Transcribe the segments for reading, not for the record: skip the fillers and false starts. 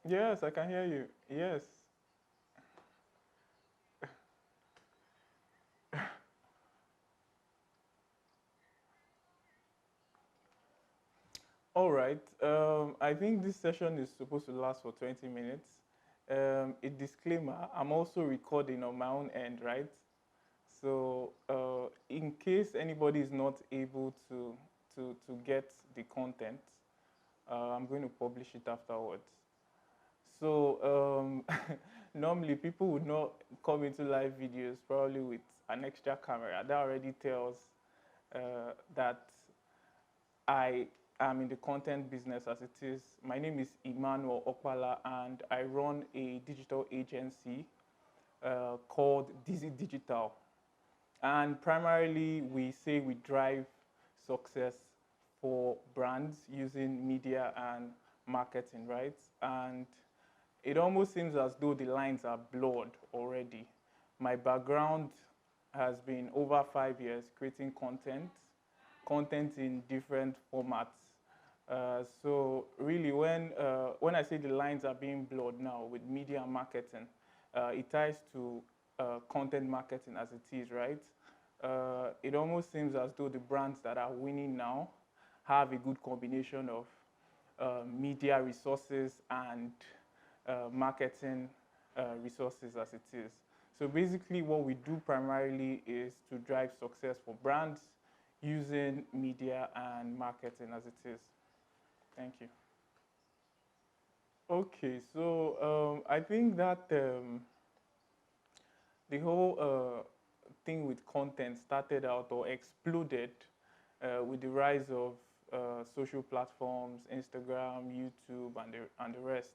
Yes, I can hear you. Yes. All right. I think this session is supposed to last for 20 minutes. A disclaimer, I'm also recording on my own end, right? So in case anybody is not able to get the content, I'm going to publish it afterwards. So normally people would not come into live videos probably with an extra camera. That already tells that I am in the content business as it is. My name is Emmanuel Okpala and I run a digital agency called Dizzy Digital. And primarily we say we drive success for brands using media and marketing, right? And it almost seems as though the lines are blurred already. My background has been over 5 years creating content in different formats. So really, when I say the lines are being blurred now with media and marketing, it ties to content marketing as it is, right? It almost seems as though the brands that are winning now have a good combination of media resources and marketing resources as it is. So basically what we do primarily is to drive success for brands using media and marketing as it is. Thank you. Okay, so I think that the whole thing with content started out or exploded with the rise of social platforms, Instagram, YouTube, and the rest,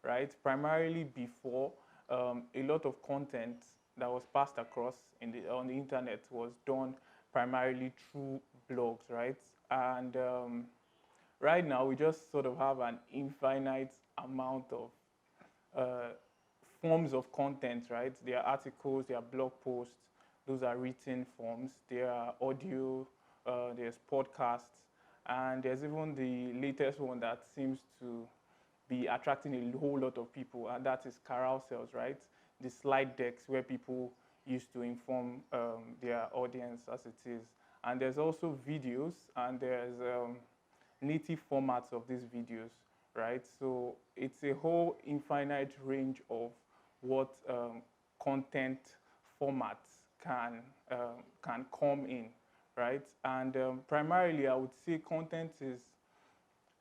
right? Primarily before, a lot of content that was passed across on the internet was done primarily through blogs, right? And right now, we just sort of have an infinite amount of uh, forms of content, right? There are articles, there are blog posts, those are written forms, there are audio, there's podcasts, and there's even the latest one that seems to be attracting a whole lot of people, and that is carousels, right? The slide decks where people used to inform their audience as it is. And there's also videos, and there's native formats of these videos, right? So it's a whole infinite range of what content formats can come in, right? And primarily, I would say content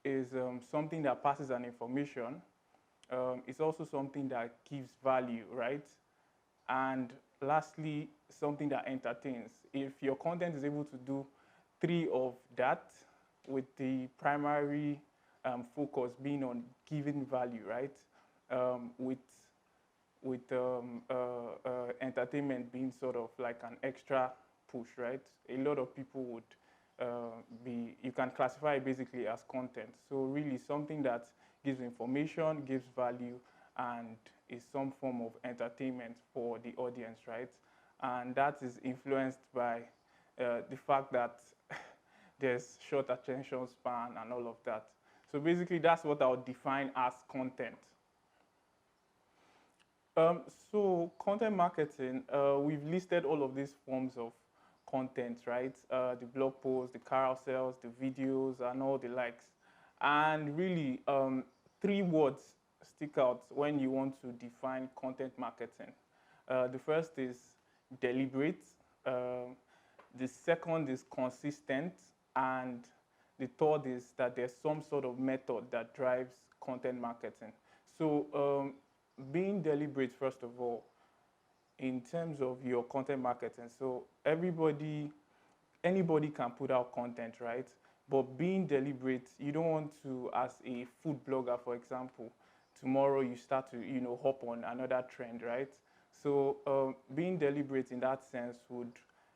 is something that passes an information. It's also something that gives value, right? And lastly, something that entertains. If your content is able to do three of that, with the primary focus being on giving value, right? With entertainment being sort of like an extra push, right? A lot of people would you can classify it basically as content. So really something that gives information, gives value, and is some form of entertainment for the audience, right? And that is influenced by the fact that there's short attention span and all of that. So basically that's what I would define as content. Um, so content marketing, we've listed all of these forms of content, right? The blog posts, the carousels, the videos, and all the likes. And really, three words stick out when you want to define content marketing. The first is deliberate. The second is consistent. And the third is that there's some sort of method that drives content marketing. So being deliberate, first of all, in terms of your content marketing. So anybody can put out content, right? But being deliberate, you don't want to, as a food blogger, for example, tomorrow you start to, hop on another trend, right? So being deliberate in that sense would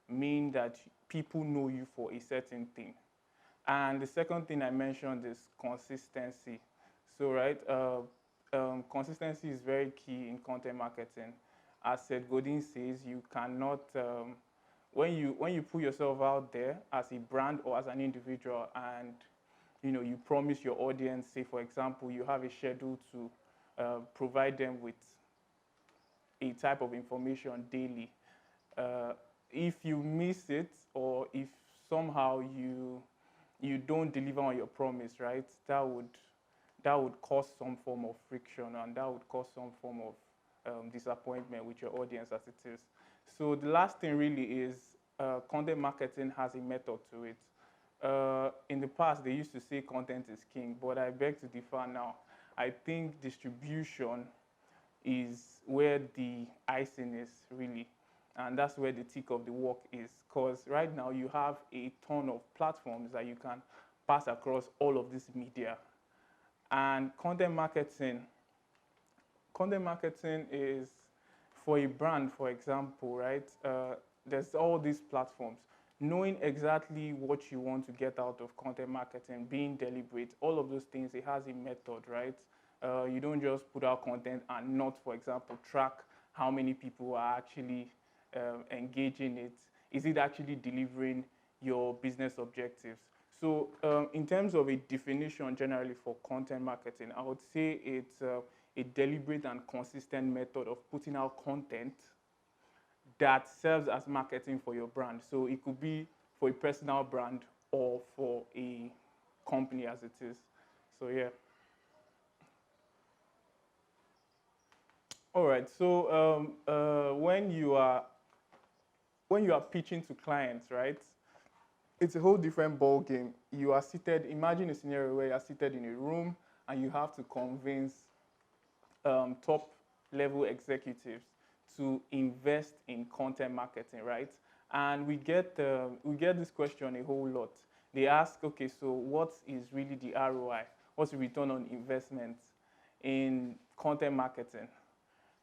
mean that people know you for a certain thing. And the second thing I mentioned is consistency. So, right, consistency is very key in content marketing. As Seth Godin says, you cannot, when you put yourself out there as a brand or as an individual, and you promise your audience, say for example, you have a schedule to provide them with a type of information daily. Uh, if you miss it, or if somehow you don't deliver on your promise, right? That would cause some form of friction, and that would cause some form of disappointment with your audience as it is. So the last thing really is content marketing has a method to it. In the past, they used to say content is king, but I beg to differ now. I think distribution is where the icing is really, and that's where the tick of the work is. Because right now you have a ton of platforms that you can pass across all of this media, and content marketing is for a brand, for example, right? There's all these platforms. Knowing exactly what you want to get out of content marketing, being deliberate, all of those things, it has a method, right? You don't just put out content and not, for example, track how many people are actually engaging it. Is it actually delivering your business objectives? So in terms of a definition generally for content marketing, I would say it's a deliberate and consistent method of putting out content that serves as marketing for your brand. So it could be for a personal brand or for a company as it is. So yeah. All right. So when you are pitching to clients, right? It's a whole different ball game. You are seated. Imagine a scenario where you are seated in a room and you have to convince top level executives to invest in content marketing, right? And we get this question a whole lot. They ask, okay, so what is really the ROI? What's the return on investment in content marketing,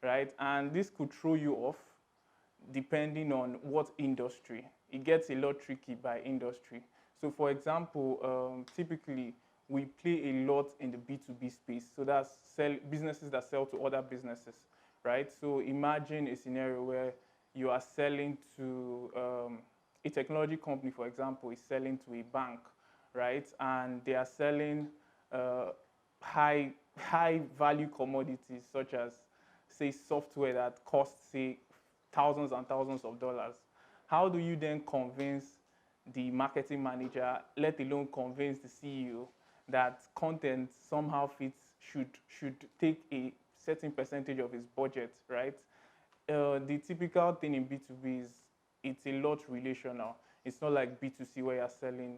right? And this could throw you off depending on what industry. It gets a lot tricky by industry. So for example, typically we play a lot in the B2B space. So that's businesses that sell to other businesses, right? So imagine a scenario where you are selling to a technology company, for example, is selling to a bank, right? And they are selling high value commodities such as, say, software that costs, say, thousands and thousands of dollars. How do you then convince the marketing manager, let alone convince the CEO, that content somehow should take a certain percentage of his budget, right? The typical thing in B2B is it's a lot relational. It's not like B2C where you're selling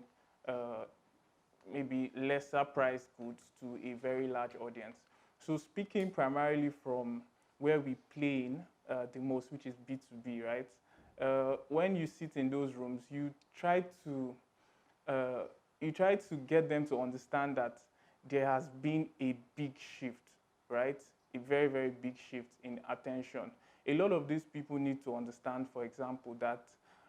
maybe lesser price goods to a very large audience. So speaking primarily from where we play in the most, which is B2B, right? When you sit in those rooms, uh, you try to get them to understand that there has been a big shift, right? A very, very big shift in attention. A lot of these people need to understand, for example, that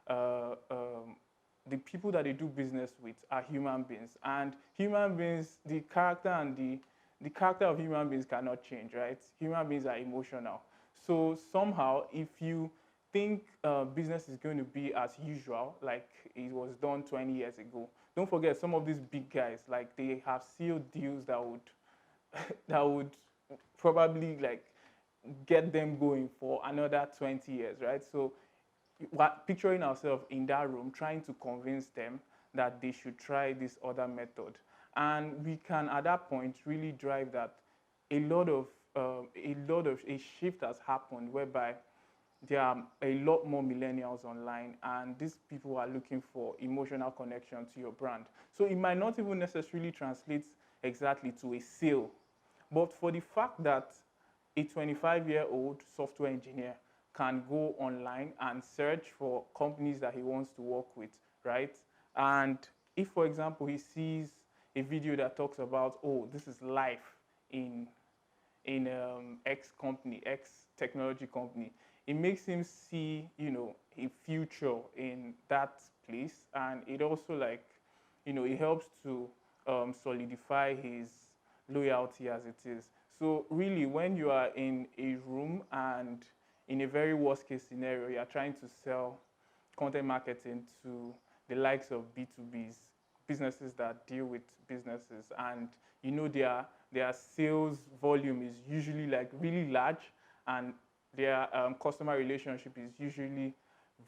the people that they do business with are human beings, and human beings, the character of human beings cannot change, right? Human beings are emotional. So somehow, if you think business is going to be as usual, like it was done 20 years ago, don't forget some of these big guys, like they have sealed deals that would that would probably like get them going for another 20 years, right? So picturing ourselves in that room, trying to convince them that they should try this other method. And we can, at that point, really drive that a lot of a shift has happened whereby there are a lot more millennials online, and these people are looking for emotional connection to your brand. So it might not even necessarily translate exactly to a sale, but for the fact that a 25-year-old software engineer can go online and search for companies that he wants to work with, right? And if, for example, he sees a video that talks about, oh, this is life in X company, X technology company, it makes him see, a future in that place, and it also it helps to solidify his loyalty as it is. So really, when you are in a room and in a very worst case scenario, you are trying to sell content marketing to the likes of B2Bs, businesses that deal with businesses, and their sales volume is usually like really large, and their customer relationship is usually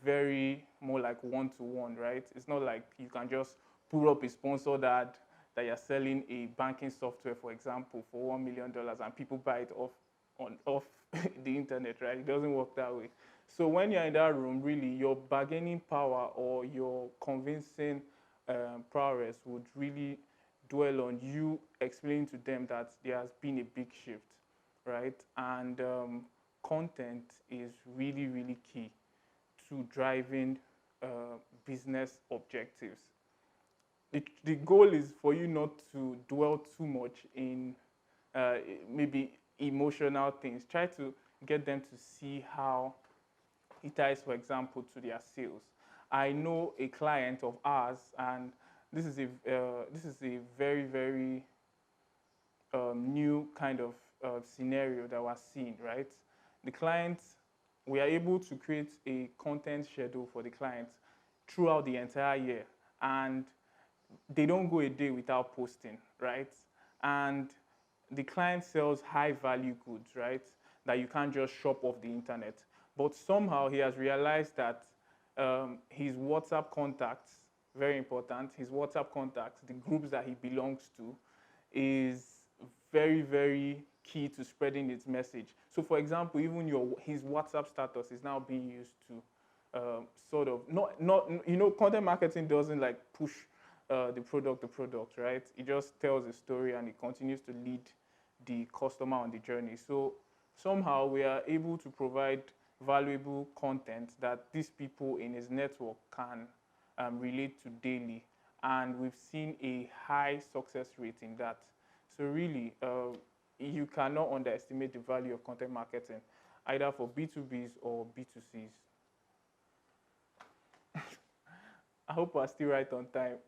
very more like one to one, right? It's not like you can just pull up a sponsored ad that you're selling a banking software, for example, for $1 million, and people buy it off the internet, right? It doesn't work that way. So when you're in that room, really, your bargaining power or your convincing prowess would really dwell on you explaining to them that there has been a big shift, right? And content is really, really key to driving business objectives. The goal is for you not to dwell too much in uh, maybe emotional things. Try to get them to see how it ties, for example, to their sales. I know a client of ours, and this is a very very new kind of scenario that we're seeing. Right, the client, we are able to create a content schedule for the clients throughout the entire year, and they don't go a day without posting, right? And the client sells high value goods, right? That you can't just shop off the internet. But somehow he has realized that his WhatsApp contacts, very important, his WhatsApp contacts, the groups that he belongs to, is very, very key to spreading its message. So, for example, even his WhatsApp status is now being used to sort of not content marketing doesn't like push the product, right? It just tells a story and it continues to lead the customer on the journey. So somehow we are able to provide valuable content that these people in his network can relate to daily, and we've seen a high success rate in that. So really, you cannot underestimate the value of content marketing, either for B2Bs or B2Cs. I hope we're still right on time.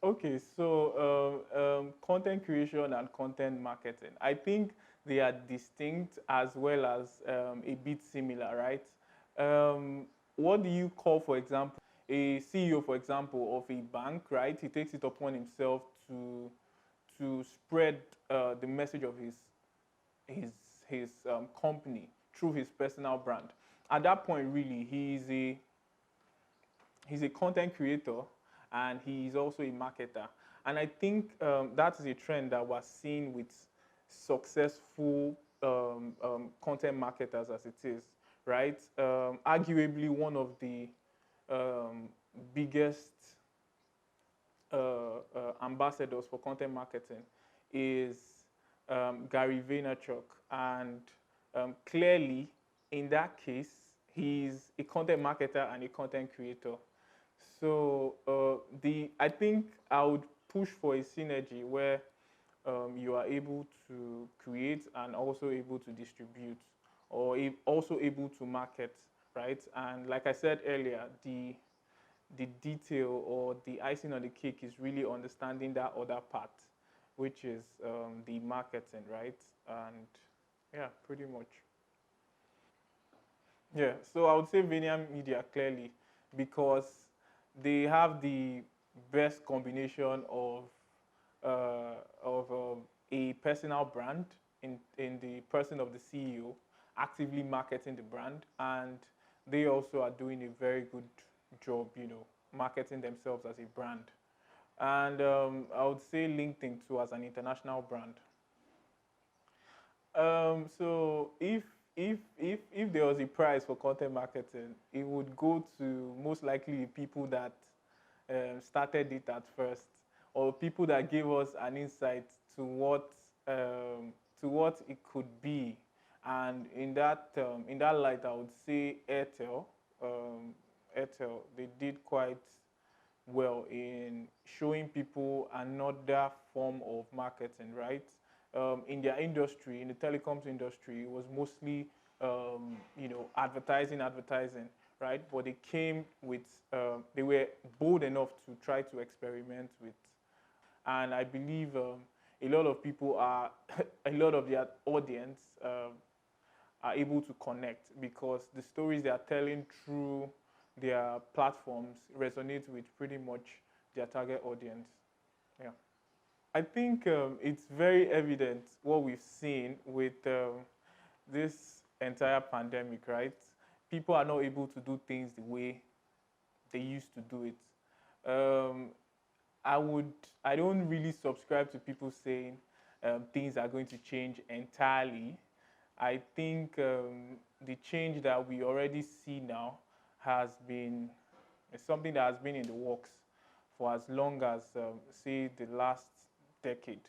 Okay, so content creation and content marketing. I think they are distinct as well as a bit similar, right? What do you call, for example, a CEO, for example, of a bank, right? He takes it upon himself to spread the message of his his company through his personal brand. At that point, really, he's a content creator and he's also a marketer. And I think that is a trend that we're seeing with successful content marketers as it is, right? Arguably one of the um, biggest ambassadors for content marketing is Gary Vaynerchuk, and clearly, in that case, he's a content marketer and a content creator. So the I think I would push for a synergy where you are able to create and also able to distribute, or also able to market, right? And like I said earlier, the detail or the icing on the cake is really understanding that other part, which is the marketing, right? And yeah, pretty much. Yeah, so I would say Vayner Media clearly, because they have the best combination of a personal brand in the person of the CEO, actively marketing the brand, and they also are doing a very good job, marketing themselves as a brand. And I would say LinkedIn too as an international brand. So if there was a prize for content marketing, it would go to most likely the people that started it at first, or people that gave us an insight to what it could be. And in that light, I would say Airtel. Airtel, they did quite well in showing people another form of marketing, right? In their industry, in the telecoms industry, it was mostly, advertising, right? But they came with, they were bold enough to try to experiment with. And I believe a lot of people are, a lot of their audience are able to connect because the stories they are telling through their platforms resonate with pretty much their target audience. Yeah. I think it's very evident what we've seen with this entire pandemic, right? People are not able to do things the way they used to do it. Um, I would, I don't really subscribe to people saying things are going to change entirely. I think the change that we already see now has been something that has been in the works for as long as, say, the last decade,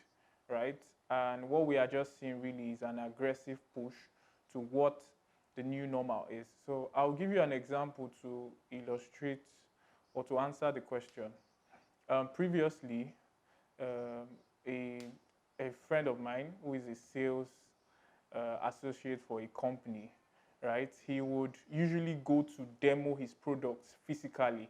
right? And what we are just seeing really is an aggressive push to what the new normal is. So I'll give you an example to illustrate or to answer the question. Previously, um, a, a friend of mine who is a sales associate for a company, right? He would usually go to demo his products physically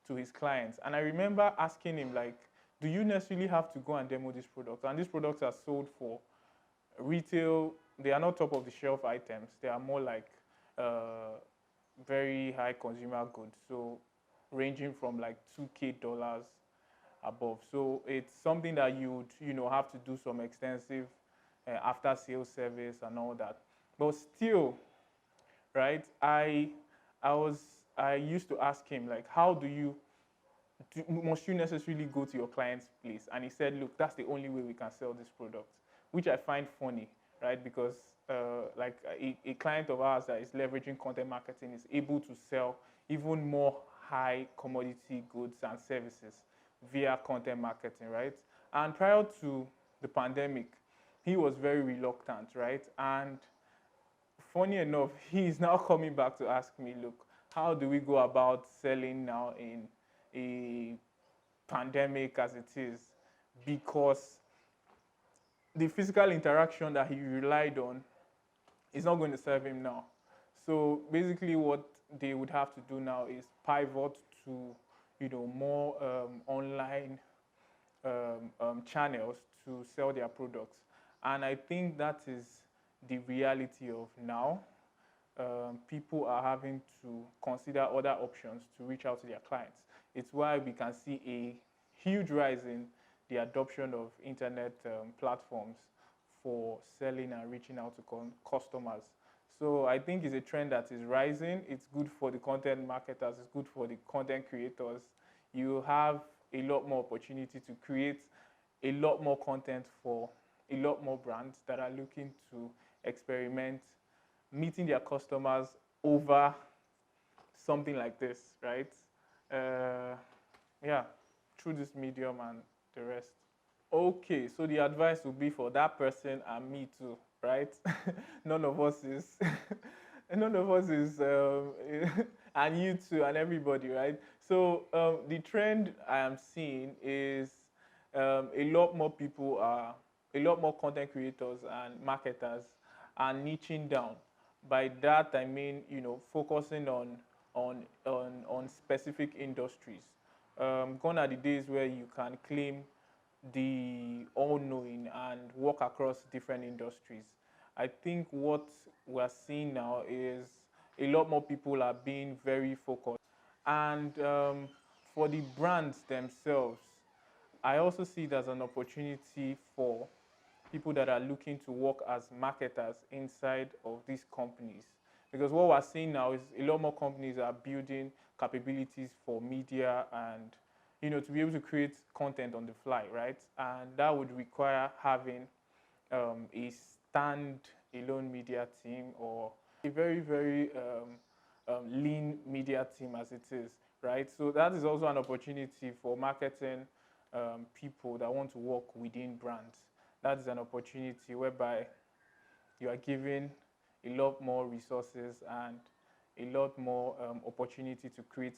to his clients. And I remember asking him, like, do you necessarily have to go and demo these products? And these products are sold for retail. They are not top of the shelf items. They are more like very high consumer goods. So ranging from like $2K above. So it's something that you would, have to do some extensive after sales service and all that. But still, right? I used to ask him, like, how must you necessarily go to your client's place? And he said, look, that's the only way we can sell this product, which I find funny, right? Because like a client of ours that is leveraging content marketing is able to sell even more high commodity goods and services via content marketing, right? And prior to the pandemic, he was very reluctant, right? And funny enough, he is now coming back to ask me, look, how do we go about selling now in a pandemic as it is? Because the physical interaction that he relied on is not going to serve him now. So basically, what they would have to do now is pivot to, more online channels to sell their products. And I think that is the reality of now. People are having to consider other options to reach out to their clients. It's why we can see a huge rise in the adoption of internet platforms for selling and reaching out to customers. So I think it's a trend that is rising. It's good for the content marketers. It's good for the content creators. You have a lot more opportunity to create a lot more content for a lot more brands that are looking to experiment, meeting their customers over something like this, right? Uh, yeah, through this medium and the rest. Okay, so the advice would be for that person and me too, right? None of us is, none of us is, and you too, and everybody, right? So the trend I am seeing is a lot more people are, a lot more content creators and marketers are niching down. By that I mean, focusing on specific industries. Gone are the days where you can claim the all-knowing and work across different industries. I think what we're seeing now is a lot more people are being very focused. And for the brands themselves, I also see it as an opportunity for people that are looking to work as marketers inside of these companies. Because what we're seeing now is a lot more companies are building capabilities for media and to be able to create content on the fly, right? And that would require having a stand-alone media team or a very, very lean media team as it is, right? So that is also an opportunity for marketing people that want to work within brands. That is an opportunity whereby you are given a lot more resources and a lot more opportunity to create